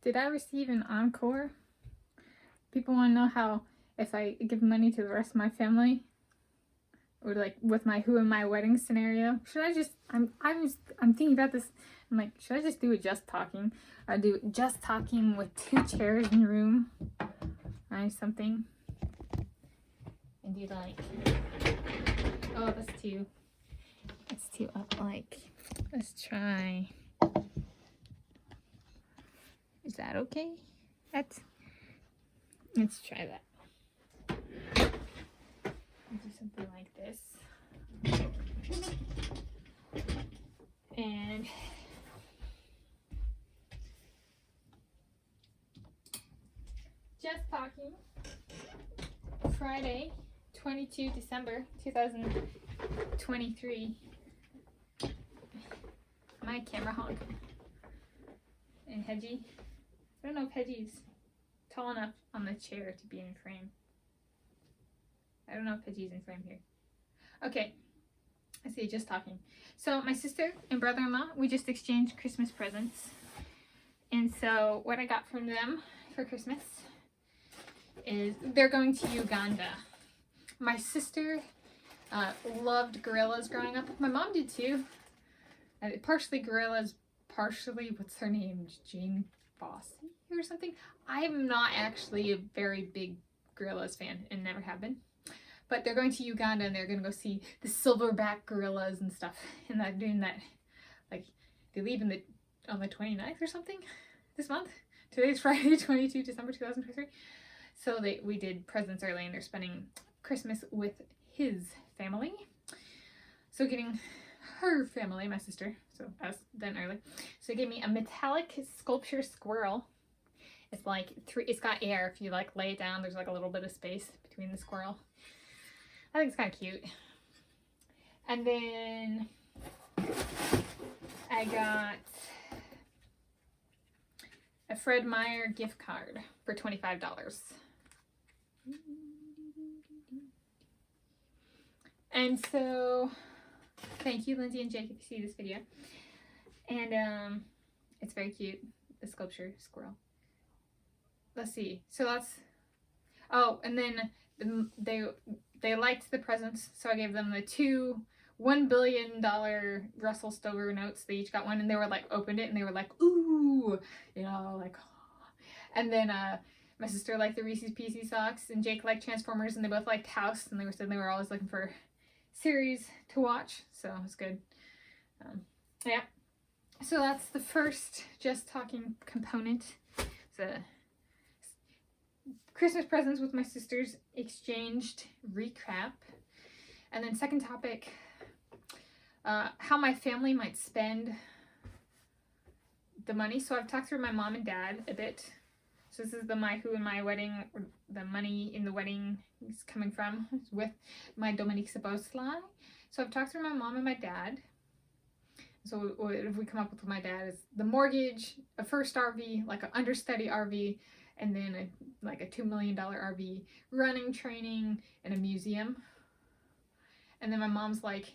Did I receive an encore? People want to know how, if I give money to the rest of my family, or like with my who in my wedding scenario, should I just, I'm thinking about this. I'm like, should I just do it just talking? Or do just talking with 2 chairs in the room, or something? And do like, oh, that's too up. Like, let's try. Is that okay? Let's try that. Do something like this. And just talking. Friday, 22 December 2023. My camera hog. And Hedgie. I don't know if Hedgie's tall enough on the chair to be in frame. I don't know if Hedgie's in frame here. Okay. I see, just talking. So my sister and brother-in-law, we just exchanged Christmas presents. And so what I got from them for Christmas is they're going to Uganda. My sister loved gorillas growing up. My mom did too. Partially gorillas, partially, what's her name? Jane Fossey or something? I'm not actually a very big gorillas fan and never have been. But they're going to Uganda and they're going to go see the silverback gorillas and stuff. And they're doing that, like, they leave on the 29th or something this month. Today's Friday, 22 December 2023. So we did presents early and they're spending Christmas with his family. So getting her family, my sister, so us then early. So he gave me a metallic sculpture squirrel. It's like it's got air. If you like lay it down, there's like a little bit of space between the squirrel. I think it's kind of cute. And then I got a Fred Meyer gift card for $25. And so, thank you, Lindsay and Jake, if you see this video. And it's very cute, the sculpture squirrel. Let's see. So that's, oh, and then they liked the presents, so I gave them the 2 $1 billion Russell Stover notes. They each got one, and they were like, opened it, and they were like, ooh, you know, like, oh. And then my sister liked the Reese's Pieces socks, and Jake liked Transformers, and they both liked House, and they said they were always looking for series to watch, so it was good. Yeah, so that's the first just talking component. It's a Christmas presents with my sisters exchanged recap. And then second topic, how my family might spend the money. So I've talked through my mom and dad a bit. So this is the my who in my wedding, or the money in the wedding is coming from, with my Dominique Sabosla. So I've talked through my mom and my dad. So if we come up with my dad is the mortgage, a first RV, like an understudy RV, and then like a $2 million RV, running, training, and a museum. And then my mom's like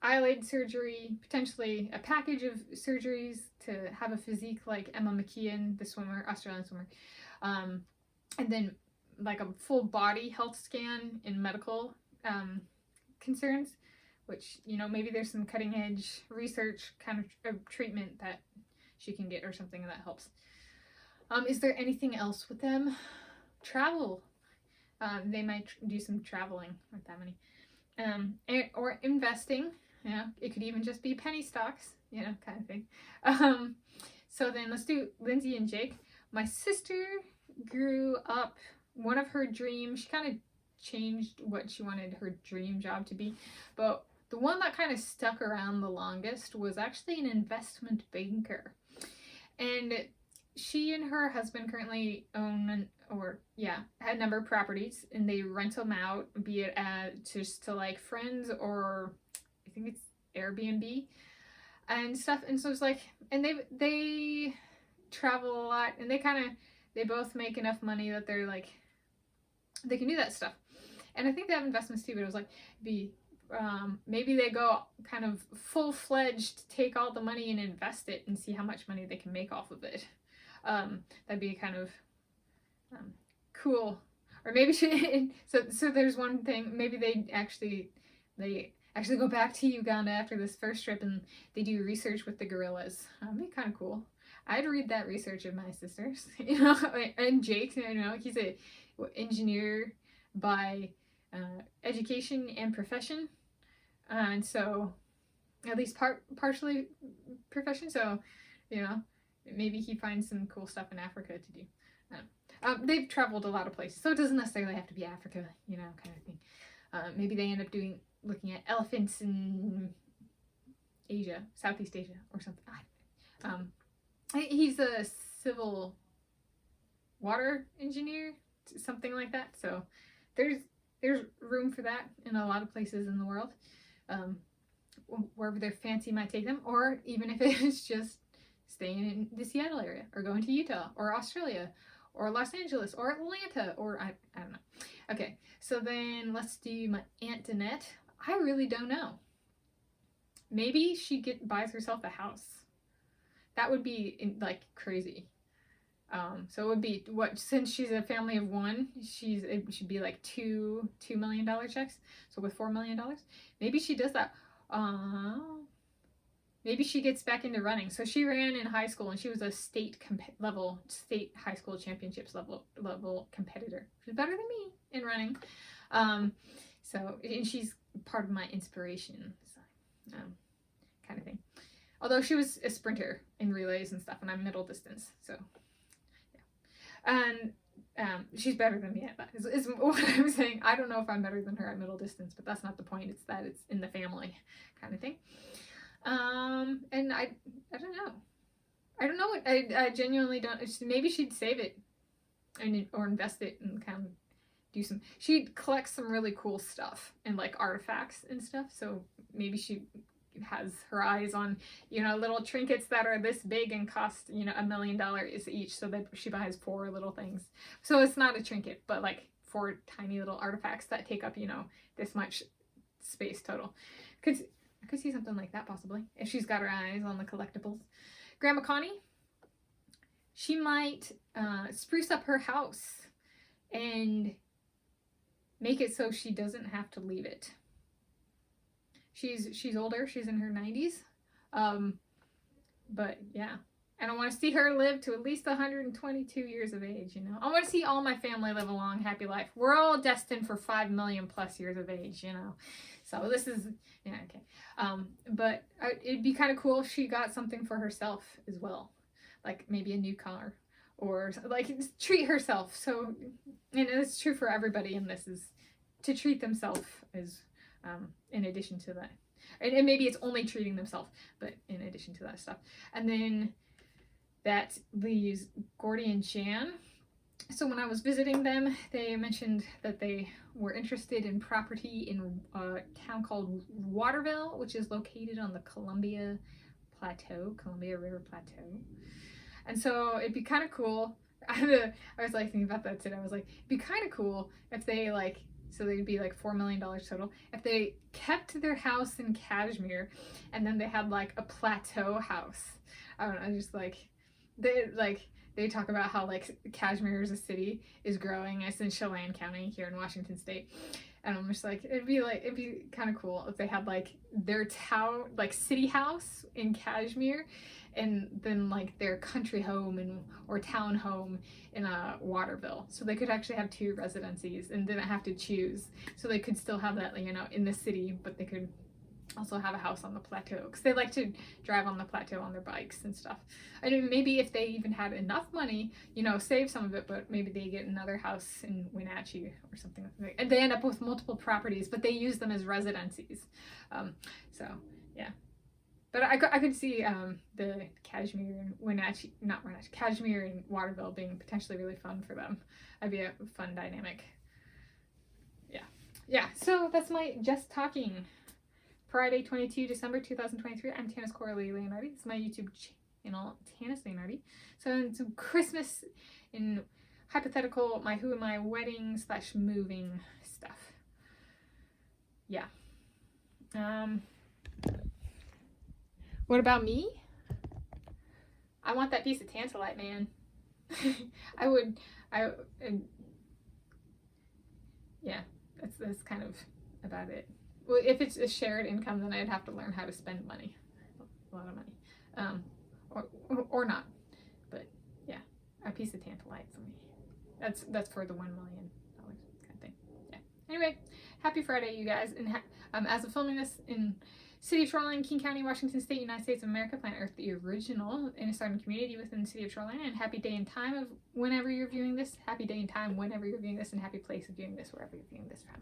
eyelid surgery, potentially a package of surgeries to have a physique like Emma McKeon, the swimmer, Australian swimmer. And then like a full body health scan in medical concerns, which, you know, maybe there's some cutting edge research kind of treatment that she can get or something that helps. Is there anything else with them? Travel. They might do some traveling with that money. Or investing. You know, it could even just be penny stocks, you know, kind of thing. So then let's do Lindsay and Jake. My sister grew up, one of her dreams, she kind of changed what she wanted her dream job to be, but the one that kind of stuck around the longest was actually an investment banker. And she and her husband currently own, had a number of properties, and they rent them out, be it just to like friends, or I think it's Airbnb and stuff. And so it's like, and they travel a lot, and they both make enough money that they're like, they can do that stuff. And I think they have investments too, but it was like, maybe they go kind of full-fledged, take all the money and invest it and see how much money they can make off of it. That'd be kind of cool. Or maybe she, so there's one thing, maybe they actually go back to Uganda after this first trip and they do research with the gorillas. That'd be kind of cool. I'd read that research of my sisters, and Jake, he's a engineer by education and profession, and so at least partially profession. So, maybe he finds some cool stuff in Africa to do. They've traveled a lot of places, so it doesn't necessarily have to be Africa, kind of thing. Maybe they end up looking at elephants in Asia, Southeast Asia, or something. He's a civil water engineer, something like that. So there's room for that in a lot of places in the world, wherever their fancy might take them, or even if it's just staying in the Seattle area, or going to Utah, or Australia, or Los Angeles, or Atlanta, or I don't know. Okay, so then let's do my Aunt Danette. I really don't know. Maybe she buys herself a house. That would be crazy. So it would be since she's a family of one, it should be like $2 million checks. So with $4 million, maybe she does that. Maybe she gets back into running. So she ran in high school and she was a state high school championships level competitor. She's better than me in running. And she's part of my inspiration, kind of thing. Although she was a sprinter in relays and stuff, and I'm middle distance, so yeah. And she's better than me at that. Is what I'm saying. I don't know if I'm better than her at middle distance, but that's not the point. It's that it's in the family, kind of thing. And I don't know. I don't know what I genuinely don't. Maybe she'd save it, or invest it and kind of do some. She collects some really cool stuff and artifacts and stuff. So maybe she has her eyes on little trinkets that are this big and cost $1 million each, so that she buys 4 little things. So it's not a trinket, but 4 tiny little artifacts that take up this much space total. I could see something like that possibly if she's got her eyes on the collectibles. Grandma Connie, she might spruce up her house and make it so she doesn't have to leave it. She's older. She's in her 90s. But yeah. And I want to see her live to at least 122 years of age, I want to see all my family live a long, happy life. We're all destined for 5 million plus years of age, So this is, okay. But it'd be kind of cool if she got something for herself as well. Maybe a new car. Or, treat herself. So, and it's true for everybody in this, is to treat themselves as, in addition to that. And maybe it's only treating themselves, but in addition to that stuff. And then that leaves Gordy and Jan. So when I was visiting them, they mentioned that they were interested in property in a town called Waterville, which is located on the Columbia River Plateau. And so it'd be kind of cool. I was thinking about that today. I was it'd be kind of cool if they so they'd be $4 million total. If they kept their house in Kashmir and then they had a plateau house. I don't know, just they talk about how Kashmir as a city is growing. It's in Shoreline County here in Washington State. And I'm just it'd be kind of cool if they had their town, city house in Kashmir, and then their country home or town home in Waterville. So they could actually have 2 residencies and didn't have to choose. So they could still have that, in the city, but they could also have a house on the plateau, because they like to drive on the plateau on their bikes and stuff. I mean, maybe if they even had enough money, save some of it, but maybe they get another house in Wenatchee or something like that. And they end up with multiple properties, but they use them as residencies. So yeah. But I could see the Kashmir and Kashmir and Waterville being potentially really fun for them. That'd be a fun dynamic. Yeah. So that's my Just Talking. Friday, 22 December 2023. I'm Tanis Coralee Leonhardi. This is my YouTube channel, Tanis Leonhardi. So some Christmas and hypothetical my wedding / moving stuff. Yeah. What about me? I want that piece of tantalite, man. Yeah, that's kind of about it. Well, if it's a shared income, then I'd have to learn how to spend money, a lot of money, or not. But yeah, a piece of tantalite for me. That's for the $1 million kind of thing. Yeah. Anyway, happy Friday, you guys, and as of filming this in City of Shoreline, King County, Washington State, United States of America, Planet Earth, the original Innisartan community within the City of Shoreline, and happy day and time of whenever you're viewing this. Happy day and time whenever you're viewing this, and happy place of viewing this wherever you're viewing this from.